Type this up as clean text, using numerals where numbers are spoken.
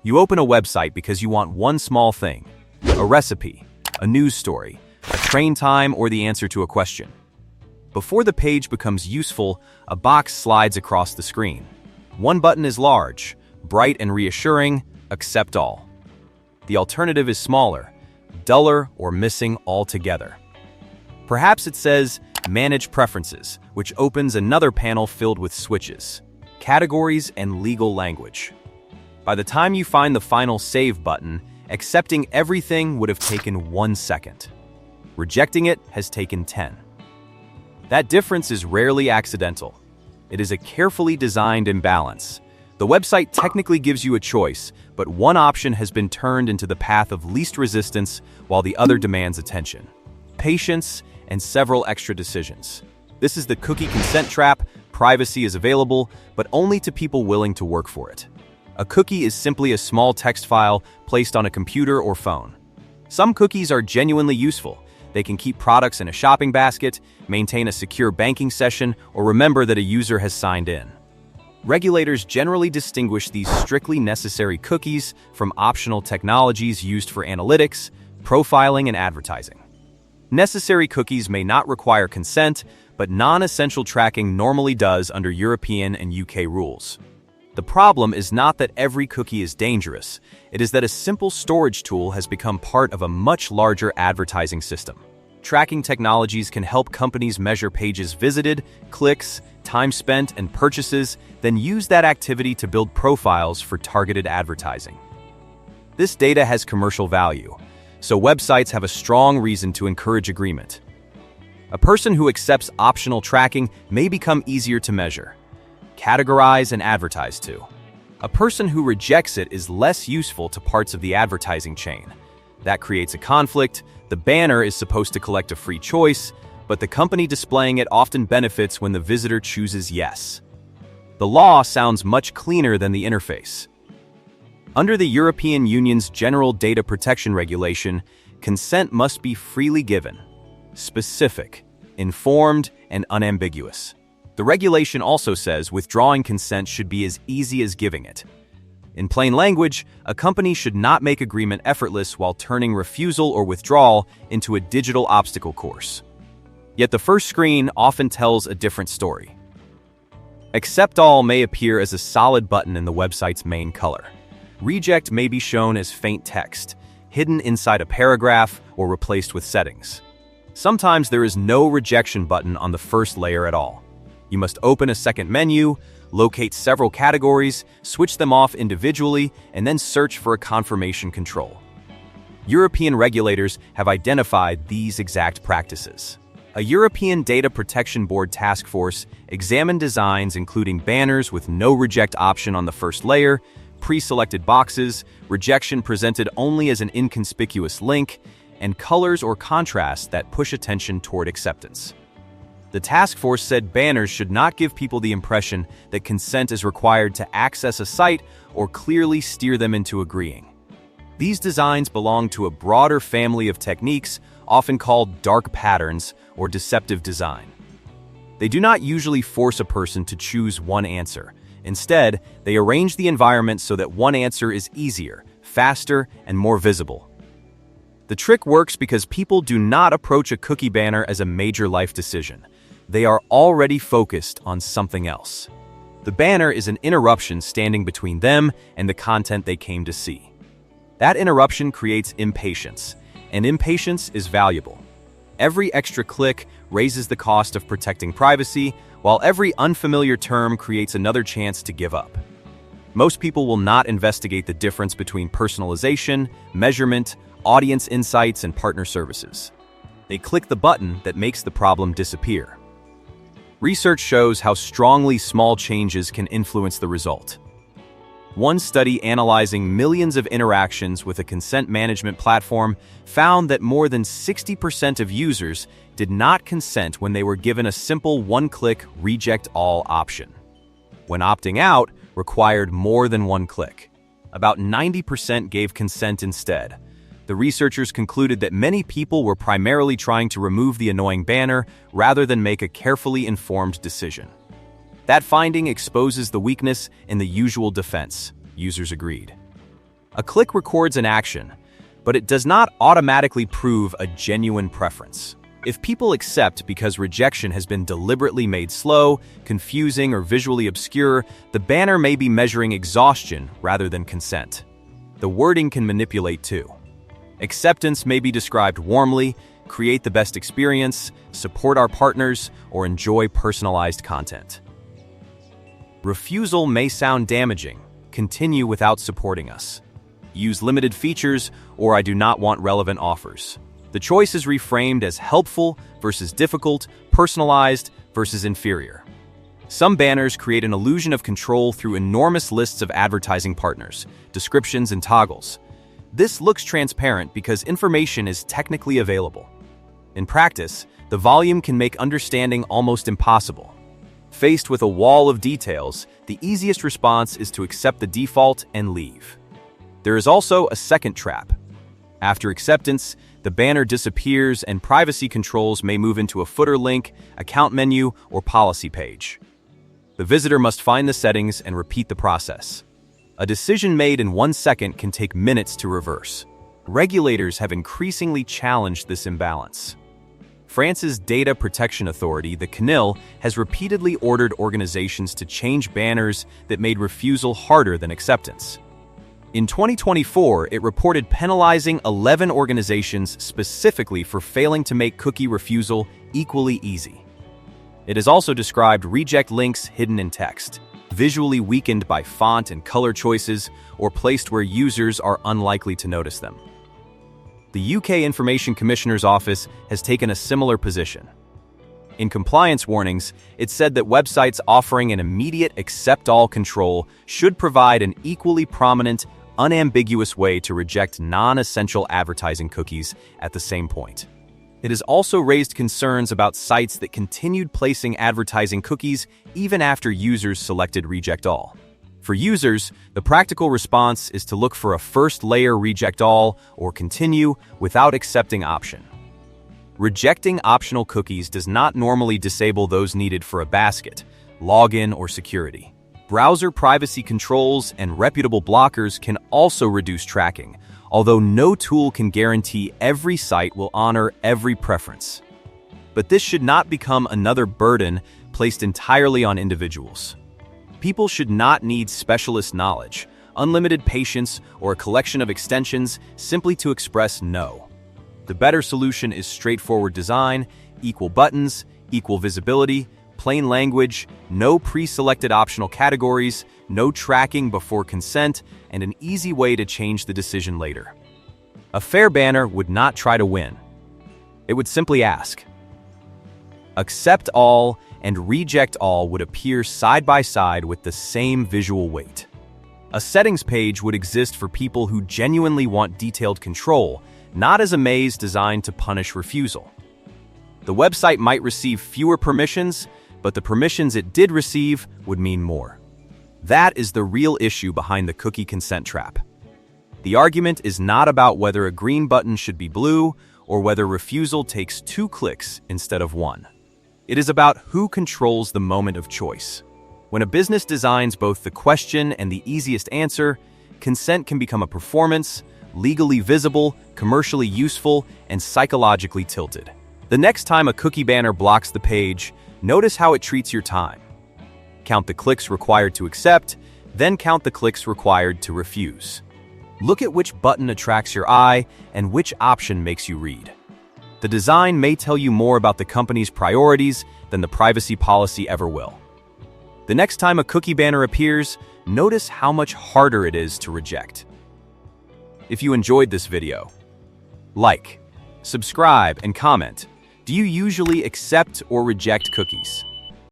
You open a website because you want one small thing: a recipe, a news story, a train time, or the answer to a question. Before the page becomes useful, a box slides across the screen. One button is large, bright and reassuring: accept all. The alternative is smaller, duller, or missing altogether. Perhaps it says manage preferences, which opens another panel filled with switches, categories, and legal language. By the time you find the final save button, accepting everything would have taken 1 second. Rejecting it has taken 10. That difference is rarely accidental. It is a carefully designed imbalance. The website technically gives you a choice, but one option has been turned into the path of least resistance while the other demands attention, patience, and several extra decisions. This is the cookie consent trap. Privacy is available, but only to people willing to work for it. A cookie is simply a small text file placed on a computer or phone. Some cookies are genuinely useful. They can keep products in a shopping basket, maintain a secure banking session, or remember that a user has signed in. Regulators generally distinguish these strictly necessary cookies from optional technologies used for analytics, profiling, and advertising. Necessary cookies may not require consent, but non-essential tracking normally does under European and UK rules. The problem is not that every cookie is dangerous. It is that a simple storage tool has become part of a much larger advertising system. Tracking technologies can help companies measure pages visited, clicks, time spent, and purchases, then use that activity to build profiles for targeted advertising. This data has commercial value, so websites have a strong reason to encourage agreement. A person who accepts optional tracking may become easier to measure, categorize, and advertise to. A person who rejects it is less useful to parts of the advertising chain. That creates a conflict. The banner is supposed to collect a free choice, but the company displaying it often benefits when the visitor chooses yes. The law sounds much cleaner than the interface. Under the European Union's General Data Protection Regulation, consent must be freely given, specific, informed, and unambiguous. The regulation also says withdrawing consent should be as easy as giving it. In plain language, a company should not make agreement effortless while turning refusal or withdrawal into a digital obstacle course. Yet the first screen often tells a different story. Accept all may appear as a solid button in the website's main color. Reject may be shown as faint text, hidden inside a paragraph, or replaced with settings. Sometimes there is no rejection button on the first layer at all. You must open a second menu, locate several categories, switch them off individually, and then search for a confirmation control. European regulators have identified these exact practices. A European Data Protection Board task force examined designs including banners with no reject option on the first layer, pre-selected boxes, rejection presented only as an inconspicuous link, and colors or contrasts that push attention toward acceptance. The task force said banners should not give people the impression that consent is required to access a site or clearly steer them into agreeing. These designs belong to a broader family of techniques, often called dark patterns or deceptive design. They do not usually force a person to choose one answer. Instead, they arrange the environment so that one answer is easier, faster, and more visible. The trick works because people do not approach a cookie banner as a major life decision. They are already focused on something else. The banner is an interruption standing between them and the content they came to see. That interruption creates impatience, and impatience is valuable. Every extra click raises the cost of protecting privacy, while every unfamiliar term creates another chance to give up. Most people will not investigate the difference between personalization, measurement, audience insights, and partner services. They click the button that makes the problem disappear. Research shows how strongly small changes can influence the result. One study analyzing millions of interactions with a consent management platform found that more than 60% of users did not consent when they were given a simple one-click reject all option. When opting out required more than one click. About 90% gave consent instead. The researchers concluded that many people were primarily trying to remove the annoying banner rather than make a carefully informed decision. That finding exposes the weakness in the usual defense. Users agreed. A click records an action, but it does not automatically prove a genuine preference. If people accept because rejection has been deliberately made slow, confusing, or visually obscure, the banner may be measuring exhaustion rather than consent. The wording can manipulate too. Acceptance may be described warmly, create the best experience, support our partners, or enjoy personalized content. Refusal may sound damaging, continue without supporting us. Use limited features, or I do not want relevant offers. The choice is reframed as helpful versus difficult, personalized versus inferior. Some banners create an illusion of control through enormous lists of advertising partners, descriptions, and toggles. This looks transparent because information is technically available. In practice, the volume can make understanding almost impossible. Faced with a wall of details, the easiest response is to accept the default and leave. There is also a second trap. After acceptance, the banner disappears and privacy controls may move into a footer link, account menu, or policy page. The visitor must find the settings and repeat the process. A decision made in 1 second can take minutes to reverse. Regulators have increasingly challenged this imbalance. France's Data Protection Authority, the CNIL, has repeatedly ordered organizations to change banners that made refusal harder than acceptance. In 2024, it reported penalizing 11 organizations specifically for failing to make cookie refusal equally easy. It has also described reject links hidden in text, visually weakened by font and color choices, or placed where users are unlikely to notice them. The UK Information Commissioner's Office has taken a similar position. In compliance warnings, it said that websites offering an immediate accept-all control should provide an equally prominent, unambiguous way to reject non-essential advertising cookies at the same point. It has also raised concerns about sites that continued placing advertising cookies even after users selected Reject All. For users, the practical response is to look for a first-layer Reject All or Continue without accepting option. Rejecting optional cookies does not normally disable those needed for a basket, login, or security. Browser privacy controls and reputable blockers can also reduce tracking, although no tool can guarantee every site will honor every preference. But this should not become another burden placed entirely on individuals. People should not need specialist knowledge, unlimited patience, or a collection of extensions simply to express no. The better solution is straightforward design, equal buttons, equal visibility, plain language, no pre-selected optional categories, no tracking before consent, and an easy way to change the decision later. A fair banner would not try to win. It would simply ask. Accept all and reject all would appear side by side with the same visual weight. A settings page would exist for people who genuinely want detailed control, not as a maze designed to punish refusal. The website might receive fewer permissions, but the permissions it did receive would mean more. That is the real issue behind the cookie consent trap. The argument is not about whether a green button should be blue or whether refusal takes 2 clicks instead of 1. It is about who controls the moment of choice. When a business designs both the question and the easiest answer, consent can become a performance, legally visible, commercially useful, and psychologically tilted. The next time a cookie banner blocks the page, notice how it treats your time. Count the clicks required to accept, then count the clicks required to refuse. Look at which button attracts your eye and which option makes you read. The design may tell you more about the company's priorities than the privacy policy ever will. The next time a cookie banner appears, notice how much harder it is to reject. If you enjoyed this video, like, subscribe, and comment. Do you usually accept or reject cookies?